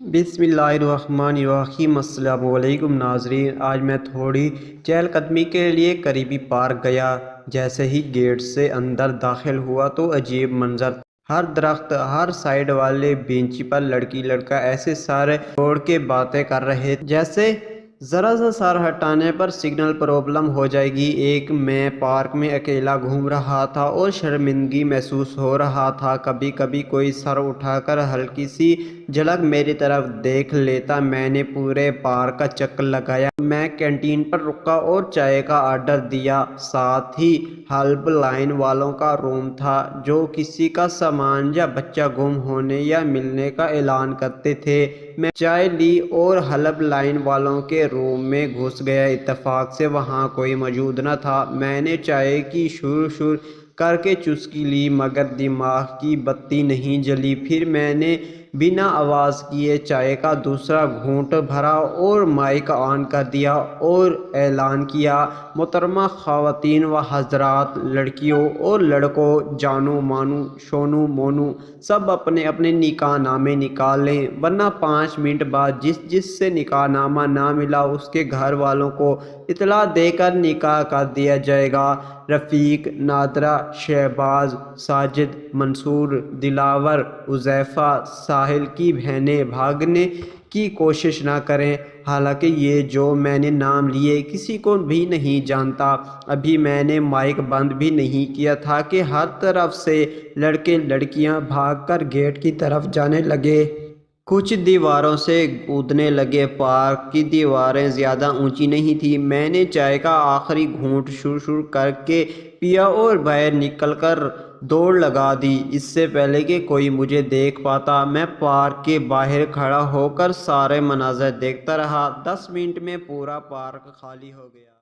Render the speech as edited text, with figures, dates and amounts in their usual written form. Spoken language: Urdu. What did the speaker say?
بسم اللہ الرحمن الرحیم۔ السلام علیکم ناظرین، آج میں تھوڑی چہل قدمی کے لیے قریبی پارک گیا۔ جیسے ہی گیٹ سے اندر داخل ہوا تو عجیب منظر تھا۔ ہر درخت، ہر سائیڈ والے بینچ پر لڑکی لڑکا ایسے سارے دوڑ کے باتیں کر رہے تھے جیسے ذرا سا سر ہٹانے پر سگنل پرابلم ہو جائے گی۔ ایک میں پارک میں اکیلا گھوم رہا تھا اور شرمندگی محسوس ہو رہا تھا۔ کبھی کبھی کوئی سر اٹھا کر ہلکی سی جھلک میری طرف دیکھ لیتا۔ میں نے پورے پارک کا چکر لگایا۔ میں کینٹین پر رکا اور چائے کا آرڈر دیا۔ ساتھ ہی ہیلپ لائن والوں کا روم تھا جو کسی کا سامان یا بچہ گم ہونے یا ملنے کا اعلان کرتے تھے۔ میں چائے لی اور ہیلپ لائن والوں کے روم میں گھس گیا۔ اتفاق سے وہاں کوئی موجود نہ تھا۔ میں نے چائے کی شور کر کے چسکی لی مگر دماغ کی بتی نہیں جلی۔ پھر میں نے بنا آواز کیے چائے کا دوسرا گھونٹ بھرا اور مائک آن کر دیا اور اعلان کیا، محترمہ خواتین و حضرات، لڑکیوں اور لڑکوں، جانو مانو شونو مونو، سب اپنے اپنے نکاح نامے نکال لیں ورنہ 5 منٹ بعد جس سے نکاح نامہ نہ ملا اس کے گھر والوں کو اطلاع دے کر نکاح کر دیا جائے گا۔ رفیق، نادرہ، شہباز، ساجد، منصور، دلاور، حذیفہ، ساحل کی بہنیں بھاگنے کی کوشش نہ کریں۔ حالانکہ یہ جو میں نے نام لیے کسی کو بھی نہیں جانتا۔ ابھی میں نے مائک بند بھی نہیں کیا تھا کہ ہر طرف سے لڑکے لڑکیاں بھاگ کر گیٹ کی طرف جانے لگے۔ کچھ دیواروں سے کودنے لگے۔ پارک کی دیواریں زیادہ اونچی نہیں تھیں۔ میں نے چائے کا آخری گھونٹ شر کر کے پیا اور باہر نکل کر دوڑ لگا دی۔ اس سے پہلے کہ کوئی مجھے دیکھ پاتا میں پارک کے باہر کھڑا ہو کر سارے مناظر دیکھتا رہا۔ 10 منٹ میں پورا پارک خالی ہو گیا۔